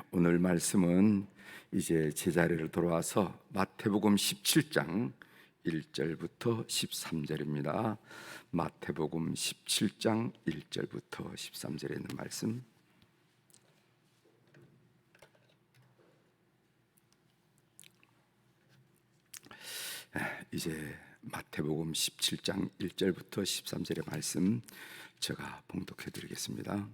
오늘 말씀은 이제 제자리로 돌아와서 마태복음 17장 1절부터 13절입니다. 마태복음 17장 1절부터 13절에 있는 말씀. 이제 마태복음 17장 1절부터 13절의 말씀 제가 봉독해 드리겠습니다.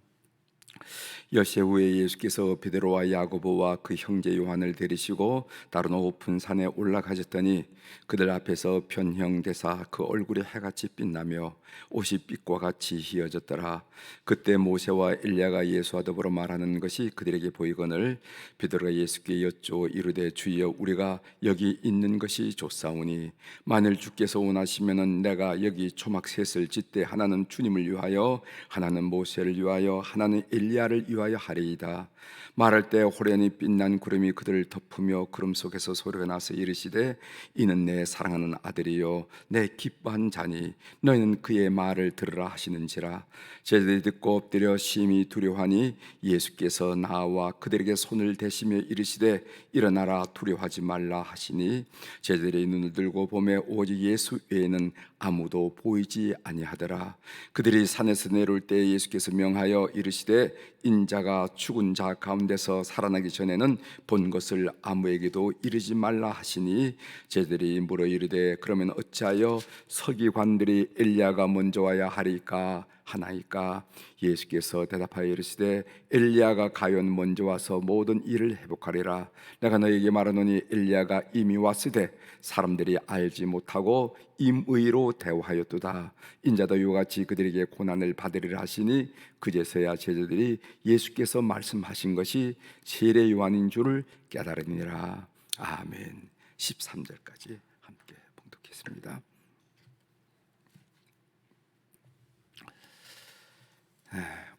여세 후에 예수께서 베드로와 야고보와 그 형제 요한을 데리시고 다른 높은 산에 올라가셨더니 그들 앞에서 변형되사 그 얼굴이 해같이 빛나며 옷이 빛과 같이 희어졌더라. 그때 모세와 엘리야가 예수와 더불어 말하는 것이 그들에게 보이거늘 베드로가 예수께 여쭈어 이르되 주여 우리가 여기 있는 것이 좋사오니 만일 주께서 원하시면은 내가 여기 초막 셋을 짓되 하나는 주님을 위하여 하나는 모세를 위하여 하나는 엘리야를 위하여 하리이다. 말할 때 호련히 빛난 구름이 그들을 덮으며 구름 속에서 소리가 나서 이르시되 이는 내 사랑하는 아들이요 내 기뻐한 자니 너희는 그의 말을 들으라 하시는지라. 제자들이 듣고 엎드려 심히 두려워하니 예수께서 나와 그들에게 손을 대시며 이르시되 일어나라 두려워하지 말라 하시니 제자들이 눈을 들고 보매 오직 예수 외에는 아무도 보이지 아니하더라. 그들이 산에서 내려올 때 예수께서 명하여 이르시되 인자가 죽은 자 가운데서 살아나기 전에는 본 것을 아무에게도 이르지 말라 하시니 제자들이 물어 이르되 그러면 어찌하여 서기관들이 엘리야가 먼저 와야 하리까 하나이까. 예수께서 대답하여 이르시되 엘리야가 가연 먼저 와서 모든 일을 회복하리라. 내가 너에게 말하노니 엘리야가 이미 왔으되 사람들이 알지 못하고 임의로 대우하였도다. 인자도 이와 같이 그들에게 고난을 받으리라 하시니 그제서야 제자들이 예수께서 말씀하신 것이 세례 요한인 줄을 깨달으니라. 아멘. 13절까지 함께 봉독했습니다.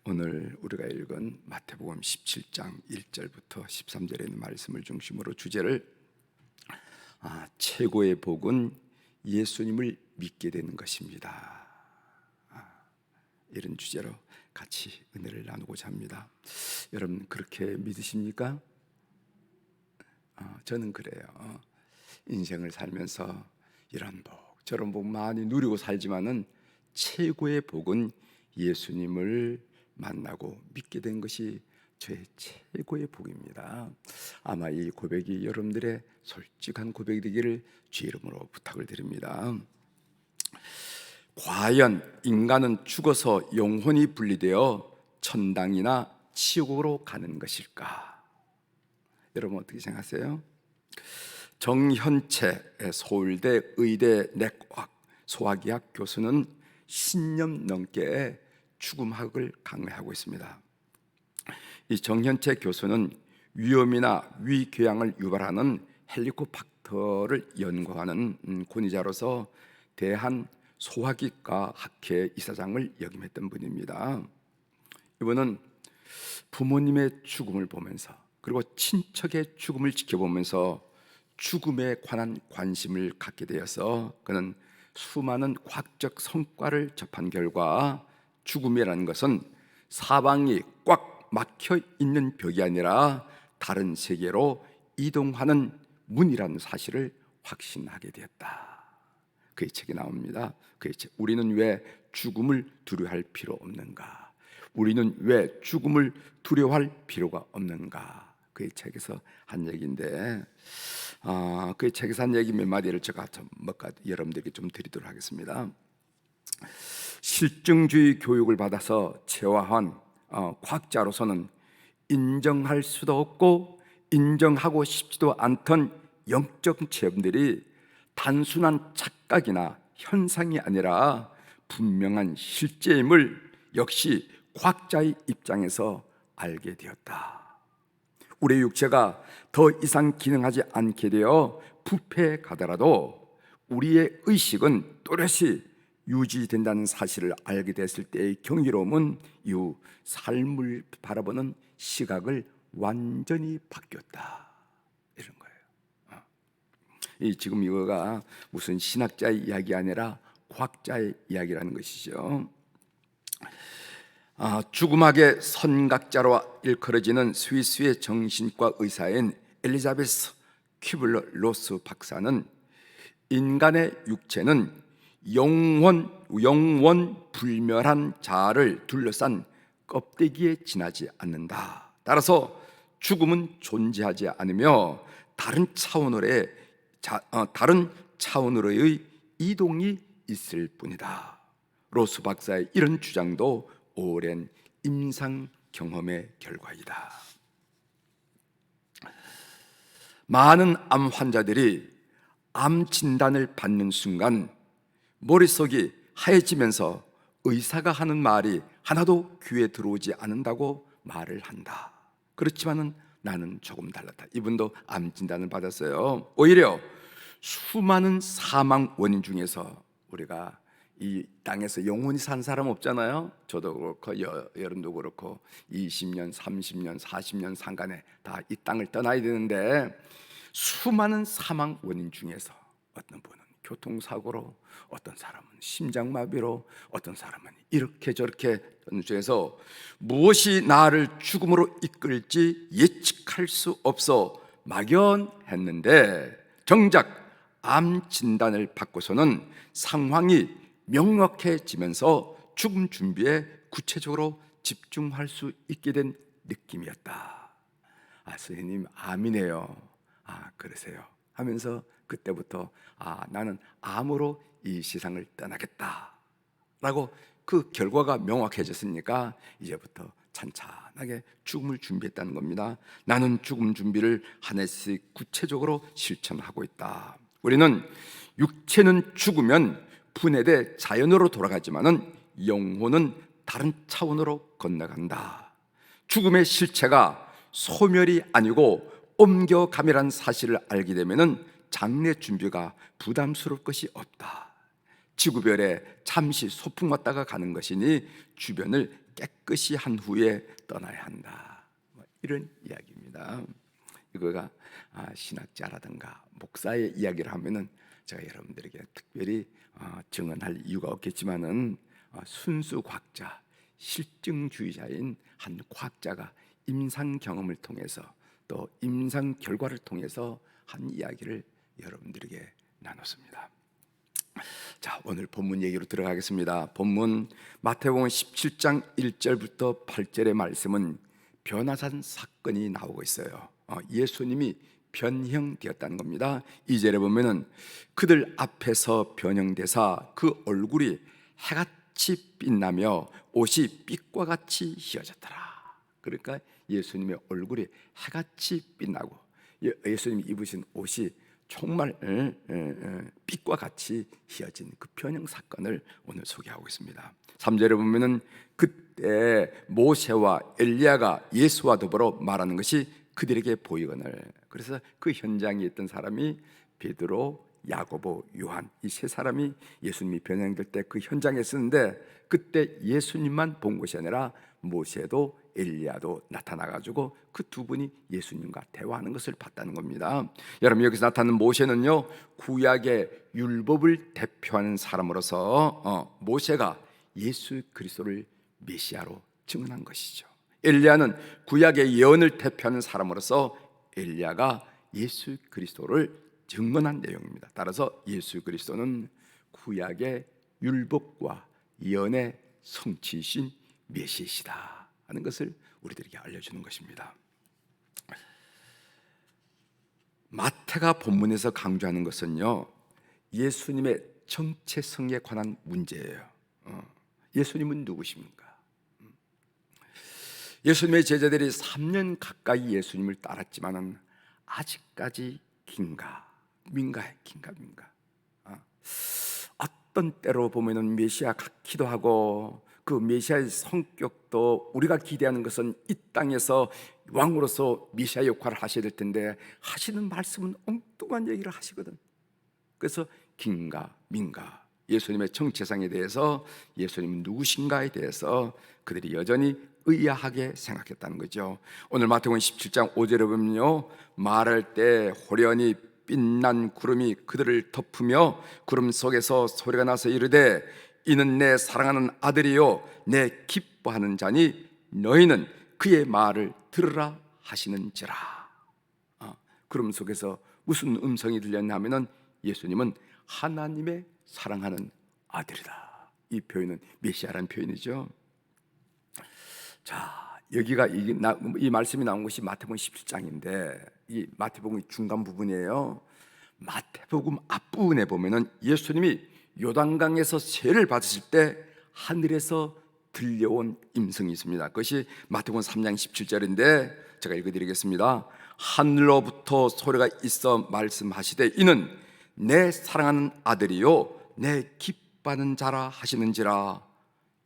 오늘 우리가 읽은 마태복음 17장 1절부터 13절에 있는 말씀을 중심으로 주제를 최고의 복은 예수님을 믿게 되는 것입니다. 이런 주제로 같이 은혜를 나누고자 합니다. 여러분 그렇게 믿으십니까? 저는 그래요. 인생을 살면서 이런 복 저런 복 많이 누리고 살지만은 최고의 복은 예수님을 만나고 믿게 된 것이 저의 최고의 복입니다. 아마 이 고백이 여러분들의 솔직한 고백이 되기를 주 이름으로 부탁을 드립니다. 과연 인간은 죽어서 영혼이 분리되어 천당이나 지옥으로 가는 것일까? 여러분 어떻게 생각하세요? 정현채 서울대 의대 내과학 소화기학 교수는 10년 넘게 죽음학을 강의하고 있습니다. 이 정현채 교수는 위염이나 위궤양을 유발하는 헬리코박터를 연구하는 권위자로서 대한 소화기과 학회 이사장을 역임했던 분입니다. 이분은 부모님의 죽음을 보면서 그리고 친척의 죽음을 지켜보면서 죽음에 관한 관심을 갖게 되어서 그는 수많은 과학적 성과를 접한 결과 죽음이라는 것은 사방이 꽉 막혀 있는 벽이 아니라 다른 세계로 이동하는 문이라는 사실을 확신하게 되었다. 그의 책이 나옵니다. 그의 책 우리는 왜 죽음을 두려워할 필요 없는가? 우리는 왜 죽음을 두려워할 필요가 없는가? 그의 책에서 한 얘기인데 그의 책에서 한 얘기 몇 마디를 제가 여러분들에게 좀 드리도록 하겠습니다. 실증주의 교육을 받아서 체화한 과학자로서는 인정할 수도 없고 인정하고 싶지도 않던 영적 체험들이 단순한 착각이나 현상이 아니라 분명한 실제임을 역시 과학자의 입장에서 알게 되었다. 우리의 육체가 더 이상 기능하지 않게 되어 부패해 가더라도 우리의 의식은 또렷이 유지된다는 사실을 알게 됐을 때의 경이로움은 이후 삶을 바라보는 시각을 완전히 바뀌었다. 이런 거예요. 지금 이거가 무슨 신학자의 이야기 아니라 과학자의 이야기라는 것이죠. 죽음학의 선각자로 일컬어지는 스위스의 정신과 의사인 엘리자베스 큐블러 로스 박사는 인간의 육체는 영원 불멸한 자아를 둘러싼 껍데기에 지나지 않는다. 따라서 죽음은 존재하지 않으며 다른 차원으로의 이동이 있을 뿐이다. 로스 박사의 이런 주장도 오랜 임상 경험의 결과이다. 많은 암 환자들이 암 진단을 받는 순간 머릿속이 하얘지면서 의사가 하는 말이 하나도 귀에 들어오지 않는다고 말을 한다. 그렇지만은 나는 조금 달랐다. 이분도 암 진단을 받았어요. 오히려 수많은 사망 원인 중에서 우리가 이 땅에서 영원히 산 사람 없잖아요. 저도 그렇고 여러분도 그렇고 20년, 30년, 40년 상간에 다 이 땅을 떠나야 되는데 수많은 사망 원인 중에서 어떤 분은 교통사고로, 어떤 사람은 심장마비로, 어떤 사람은 이렇게 저렇게 중에서 무엇이 나를 죽음으로 이끌지 예측할 수 없어 막연했는데 정작 암 진단을 받고서는 상황이 명확해지면서 죽음 준비에 구체적으로 집중할 수 있게 된 느낌이었다. 선생님 암이네요. 그러세요 하면서 그때부터 나는 암으로 이 세상을 떠나겠다 라고 그 결과가 명확해졌으니까 이제부터 찬찬하게 죽음을 준비했다는 겁니다. 나는 죽음 준비를 하나씩 구체적으로 실천하고 있다. 우리는 육체는 죽으면 분해돼 자연으로 돌아가지만은 영혼은 다른 차원으로 건너간다. 죽음의 실체가 소멸이 아니고 옮겨감이란 사실을 알게 되면은 장례 준비가 부담스러울 것이 없다. 지구별에 잠시 소풍 왔다가 가는 것이니 주변을 깨끗이 한 후에 떠나야 한다. 이런 이야기입니다. 이거가 신학자라든가 목사의 이야기를 하면은 제가 여러분들에게 특별히 증언할 이유가 없겠지만은 순수 과학자, 실증주의자인 한 과학자가 임상 경험을 통해서 또 임상 결과를 통해서 한 이야기를 여러분들에게 나눴습니다. 자, 오늘 본문 얘기로 들어가겠습니다. 본문 마태복음 17장 1절부터 8절의 말씀은 변화산 사건이 나오고 있어요. 예수님이 변형되었다는 겁니다. 2절에 보면은 그들 앞에서 변형되사 그 얼굴이 해같이 빛나며 옷이 빛과 같이 휘어졌더라. 그러니까 예수님의 얼굴이 해같이 빛나고 예수님이 입으신 옷이 정말 빛과 같이 휘어진 그 변형 사건을 오늘 소개하고 있습니다. 3절에 보면은 그때 모세와 엘리야가 예수와 더불어 말하는 것이 그들에게 보이거늘. 그래서 그 현장에 있던 사람이 베드로, 야고보, 요한 이 세 사람이 예수님이 변형될 때 그 현장에 있었는데 그때 예수님만 본 것이 아니라 모세도 엘리야도 나타나가지고 그 두 분이 예수님과 대화하는 것을 봤다는 겁니다. 여러분, 여기서 나타나는 모세는요 구약의 율법을 대표하는 사람으로서 모세가 예수 그리스도를 메시아로 증언한 것이죠. 엘리야는 구약의 예언을 대표하는 사람으로서 엘리야가 예수 그리스도를 증언한 내용입니다. 따라서 예수 그리스도는 구약의 율법과 예언의 성취이신 메시아시다 하는 것을 우리들에게 알려주는 것입니다. 마태가 본문에서 강조하는 것은요 예수님의 정체성에 관한 문제예요. 예수님은 누구십니까? 예수님의 제자들이 3년 가까이 예수님을 따랐지만은 아직까지 긴가 민가. 어떤 때로 보면은 메시아 같기도 하고 그 메시아의 성격도 우리가 기대하는 것은 이 땅에서 왕으로서 메시아 역할을 하셔야 될 텐데 하시는 말씀은 엉뚱한 얘기를 하시거든. 그래서 긴가 민가 예수님의 정체성에 대해서 예수님은 누구신가에 대해서 그들이 여전히 의아하게 생각했다는 거죠. 오늘 마태복음 17장 5절에 보면요 말할 때 호련히 빛난 구름이 그들을 덮으며 구름 속에서 소리가 나서 이르되 이는 내 사랑하는 아들이요 내 기뻐하는 자니 너희는 그의 말을 들으라 하시는지라. 그럼 속에서 무슨 음성이 들렸냐 하면은 예수님은 하나님의 사랑하는 아들이다. 이 표현은 메시아라는 표현이죠. 자, 여기가 이 말씀이 나온 것이 마태복음 17장인데 이 마태복음 중간 부분이에요. 마태복음 앞부분에 보면은 예수님이 요단강에서 세를 받으실 때 하늘에서 들려온 음성이 있습니다. 그것이 마태복음 3장 17절인데 제가 읽어드리겠습니다. 하늘로부터 소리가 있어 말씀하시되 이는 내 사랑하는 아들이요 내 기뻐하는 자라 하시는지라.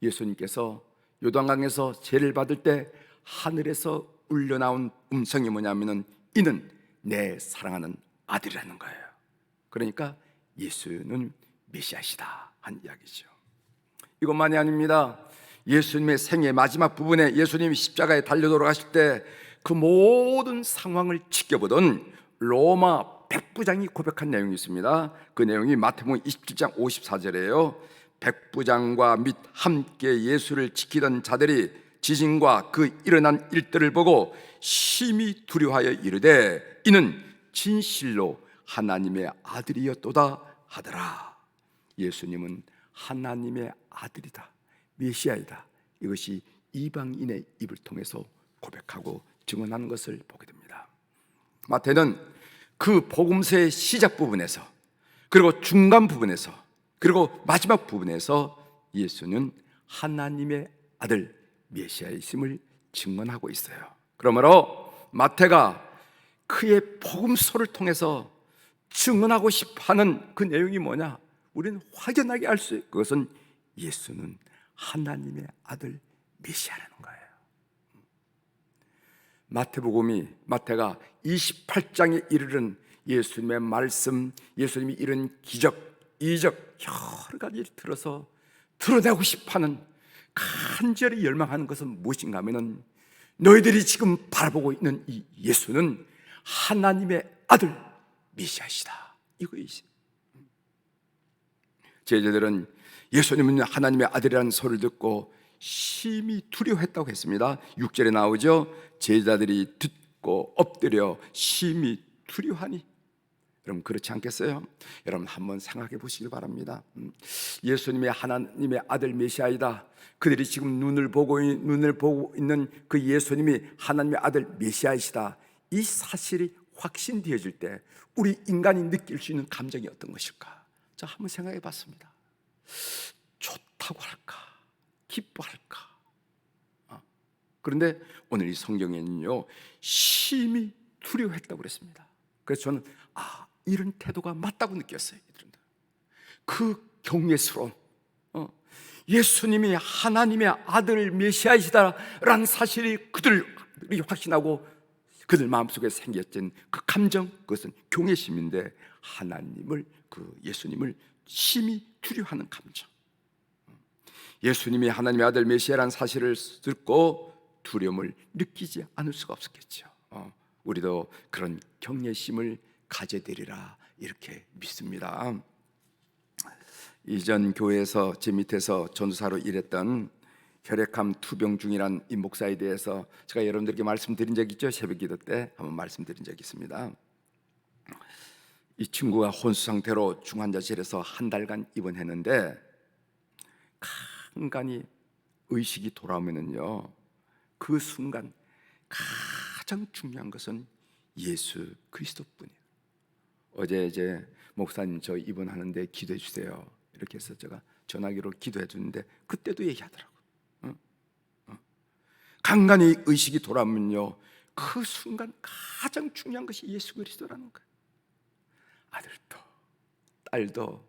예수님께서 요단강에서 세를 받을 때 하늘에서 울려나온 음성이 뭐냐면은 이는 내 사랑하는 아들이라는 거예요. 그러니까 예수는 메시아시다 한 이야기죠. 이것만이 아닙니다. 예수님의 생애 마지막 부분에 예수님이 십자가에 달려 돌아가실 때 그 모든 상황을 지켜보던 로마 백부장이 고백한 내용이 있습니다. 그 내용이 마태복음 27장 54절이에요. 백부장과 및 함께 예수를 지키던 자들이 지진과 그 일어난 일들을 보고 심히 두려워하여 이르되 이는 진실로 하나님의 아들이었도다 하더라. 예수님은 하나님의 아들이다, 메시아이다. 이것이 이방인의 입을 통해서 고백하고 증언하는 것을 보게 됩니다. 마태는 그 복음서의 시작 부분에서 그리고 중간 부분에서 그리고 마지막 부분에서 예수는 하나님의 아들 메시아이심을 증언하고 있어요. 그러므로 마태가 그의 복음서를 통해서 증언하고 싶어하는 그 내용이 뭐냐? 우리는 확연하게 알 수 있고 그것은 예수는 하나님의 아들 메시아라는 거예요. 마태가 28장에 이르는 예수님의 말씀, 예수님이 이런 기적, 이적 여러 가지를 들어서 드러내고 싶어하는 간절히 열망하는 것은 무엇인가 하면은 너희들이 지금 바라보고 있는 이 예수는 하나님의 아들 메시아시다. 이거이지. 제자들은 예수님은 하나님의 아들이라는 소리를 듣고 심히 두려워했다고 했습니다. 6절에 나오죠. 제자들이 듣고 엎드려 심히 두려워하니. 여러분 그렇지 않겠어요? 여러분 한번 생각해 보시길 바랍니다. 예수님이 하나님의 아들 메시아이다. 그들이 지금 눈을 보고 있는 그 예수님이 하나님의 아들 메시아이시다. 이 사실이 확신되어질 때 우리 인간이 느낄 수 있는 감정이 어떤 것일까? 자, 한번 생각해 봤습니다. 좋다고 할까? 기뻐할까? 그런데 오늘 이 성경에는요 심히 두려워했다고 그랬습니다. 그래서 저는 이런 태도가 맞다고 느꼈어요. 그 경외스러운 예수님이 하나님의 아들 메시아이시다라는 사실이 그들이 확신하고 그들 마음속에 생겼던 그 감정, 그것은 경외심인데 예수님을 심히 두려워하는 감정. 예수님이 하나님의 아들 메시아라는 사실을 듣고 두려움을 느끼지 않을 수가 없었겠죠. 우리도 그런 경외심을 가져되리라 이렇게 믿습니다. 이전 교회에서 제 밑에서 전도사로 일했던 혈액암 투병 중이란 이 목사에 대해서 제가 여러분들에게 말씀드린 적이 있죠. 새벽기도 때 한번 말씀드린 적이 있습니다. 이 친구가 혼수 상태로 중환자실에서 한 달간 입원했는데 간간히 의식이 돌아오면은요 그 순간 가장 중요한 것은 예수 그리스도뿐이에요. 어제 이제 목사님 저 입원하는데 기도해 주세요 이렇게 해서 제가 전화기로 기도해 주는데 그때도 얘기하더라고요. 간간히 의식이 돌아오면요 그 순간 가장 중요한 것이 예수 그리스도라는 거예요. 아들도 딸도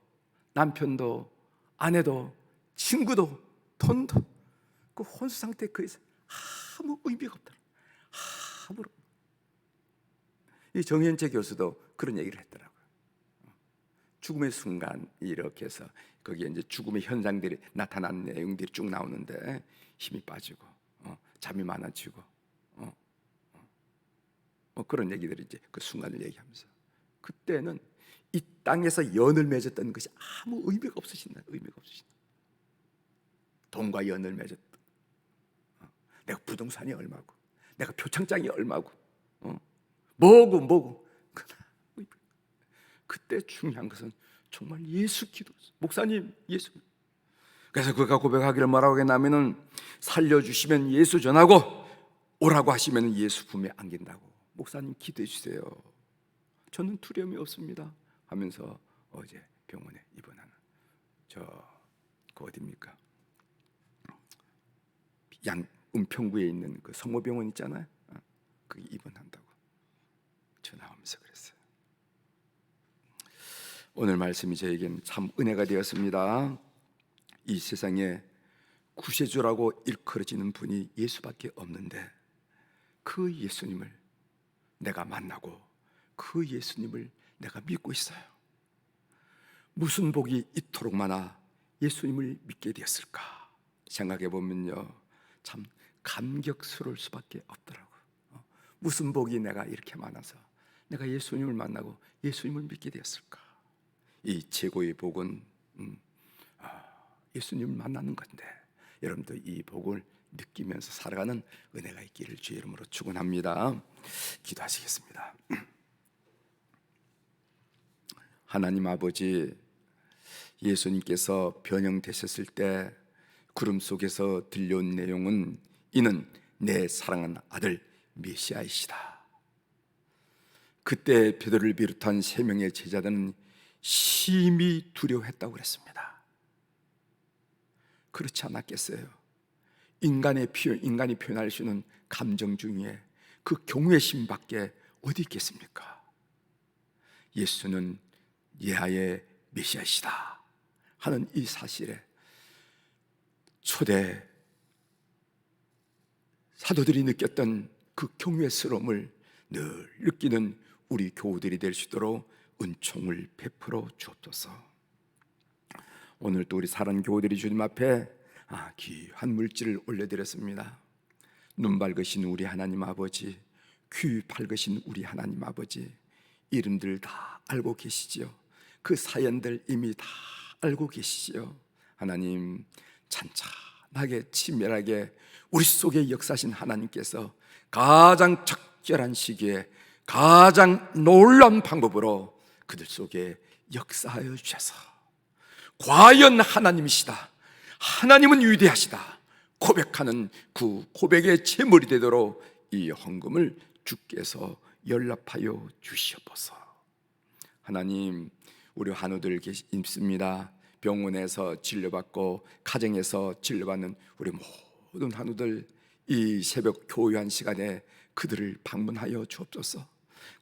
남편도 아내도 친구도 돈도 그 혼수 상태 그에서 아무 의미가 없다. 아무런. 이 정현재 교수도 그런 얘기를 했더라고요. 죽음의 순간 이렇게 해서 거기에 이제 죽음의 현상들이 나타난 내용들이 쭉 나오는데 힘이 빠지고 잠이 많아지고 그런 얘기들이 이제 그 순간을 얘기하면서 그때는 이 땅에서 연을 맺었던 것이 아무 의미가 없으신다. 의미가 없으신다. 돈과 연을 맺었다. 내가 부동산이 얼마고, 내가 표창장이 얼마고, 뭐고. 그때 중요한 것은 정말 예수 기도. 목사님, 예수. 그래서 그가 고백하기를 뭐라고 했냐면은, 살려주시면 예수 전하고 오라고 하시면 예수 품에 안긴다고. 목사님 기도해 주세요. 저는 두려움이 없습니다 하면서 어제 병원에 입원하는 그 어디입니까? 은평구에 있는 그 성모병원 있잖아요. 거기 입원한다고 전화하면서 그랬어요. 오늘 말씀이 저에겐 참 은혜가 되었습니다. 이 세상에 구세주라고 일컬어지는 분이 예수밖에 없는데, 그 예수님을 내가 만나고 그 예수님을 내가 믿고 있어요. 무슨 복이 이토록 많아 예수님을 믿게 되었을까 생각해 보면요, 참 감격스러울 수밖에 없더라고요. 무슨 복이 내가 이렇게 많아서 내가 예수님을 만나고 예수님을 믿게 되었을까. 이 최고의 복은 예수님을 만나는 건데, 여러분도 이 복을 느끼면서 살아가는 은혜가 있기를 주의 이름으로 축원합니다. 기도하시겠습니다. 하나님 아버지, 예수님께서 변형되셨을 때 구름 속에서 들려온 내용은, 이는 내 사랑하는 아들 메시아이시다. 그때 베드로를 비롯한 3명의 제자들은 심히 두려워했다고 그랬습니다. 그렇지 않았겠어요? 인간이 표현할 수 있는 감정 중에 그 경외심밖에 어디 있겠습니까? 예수는 예하의 메시아이시다 하는 이 사실에 초대 사도들이 느꼈던 그 경외스러움을 늘 느끼는 우리 교우들이 될 수 있도록 은총을 베풀어 주옵소서. 오늘 또 우리 사랑 교우들이 주님 앞에 귀한 물질을 올려드렸습니다. 눈 밝으신 우리 하나님 아버지, 귀 밝으신 우리 하나님 아버지, 이름들 다 알고 계시지요. 그 사연들 이미 다 알고 계시지요. 하나님, 찬찬하게 친밀하게 우리 속에 역사하신 하나님께서 가장 적절한 시기에 가장 놀라운 방법으로 그들 속에 역사하여 주셔서, 과연 하나님이시다, 하나님은 위대하시다 고백하는 그 고백의 제물이 되도록 이 헌금을 주께서 연락하여 주시옵소서. 하나님, 우리 환우들 있습니다. 병원에서 진료받고 가정에서 진료받는 우리 모든 환우들, 이 새벽 교회한 시간에 그들을 방문하여 주옵소서.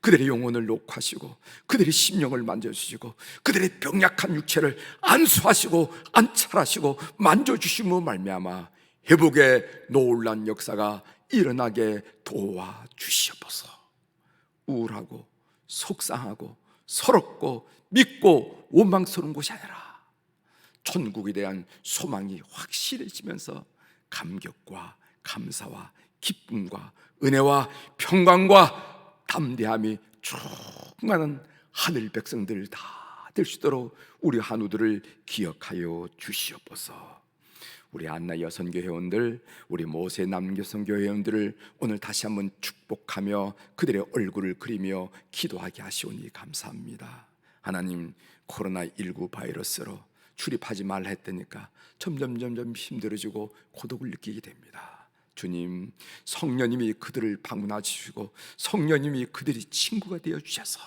그들의 영혼을 녹화하시고 그들의 심령을 만져주시고 그들의 병약한 육체를 안수하시고 안찰하시고 만져주심으로 말미암아 회복의 놀란 역사가 일어나게 도와주시옵소서. 우울하고 속상하고 서럽고 믿고 원망스러운 곳이 아니라 천국에 대한 소망이 확실해지면서 감격과 감사와 기쁨과 은혜와 평강과 담대함이 충만한 하늘 백성들 다 될 수 있도록 우리 한우들을 기억하여 주시옵소서. 우리 안나 여선교 회원들, 우리 모세 남교선교 회원들을 오늘 다시 한번 축복하며 그들의 얼굴을 그리며 기도하게 하시오니 감사합니다. 하나님, 코로나19 바이러스로 출입하지 말라 했다니까 점점 힘들어지고 고독을 느끼게 됩니다. 주님, 성령님이 그들을 방문하여 주시고 성령님이 그들이 친구가 되어 주셔서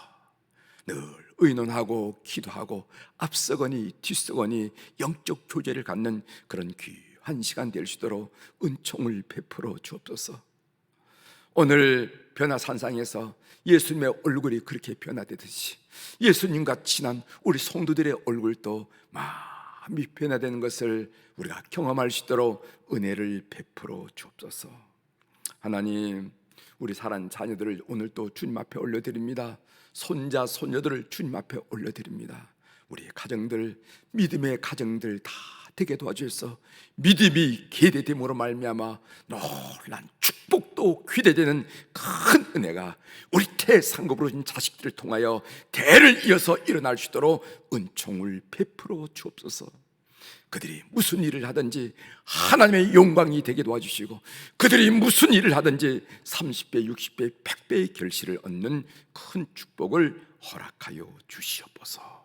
늘 의논하고 기도하고 앞서거니 뒤서거니 영적 교제를 갖는 그런 귀한 시간 될 수 있도록 은총을 베풀어 주옵소서. 오늘 변화산상에서 예수님의 얼굴이 그렇게 변화되듯이 예수님과 친한 우리 성도들의 얼굴도 마음이 변화되는 것을 우리가 경험할 수 있도록 은혜를 베풀어 주옵소서. 하나님, 우리 사랑하는 자녀들을 오늘 또 주님 앞에 올려드립니다. 손자 손녀들을 주님 앞에 올려드립니다. 우리 가정들, 믿음의 가정들 다 되게 도와주셔서 믿음이 계대됨으로 말미암아 놀란 축복도 귀대되는 큰 은혜가 우리 태상급으로 진 자식들을 통하여 대를 이어서 일어날 수 있도록 은총을 베풀어 주옵소서. 그들이 무슨 일을 하든지 하나님의 영광이 되게 도와주시고, 그들이 무슨 일을 하든지 30배, 60배, 100배의 결실을 얻는 큰 축복을 허락하여 주시옵소서.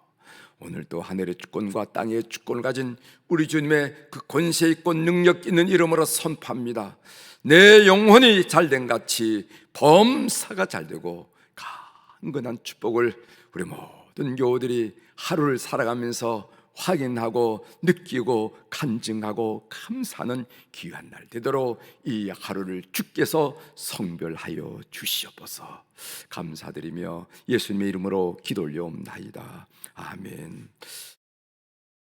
오늘도 하늘의 주권과 땅의 주권을 가진 우리 주님의 그 권세 있고 능력 있는 이름으로 선포합니다. 내 영혼이 잘된 같이 범사가 잘되고 강건한 축복을 우리 모든 교우들이 하루를 살아가면서 확인하고 느끼고 간증하고 감사하는 귀한 날 되도록 이 하루를 주께서 성별하여 주시옵소서. 감사드리며 예수님의 이름으로 기도 올려옵나이다. 아멘.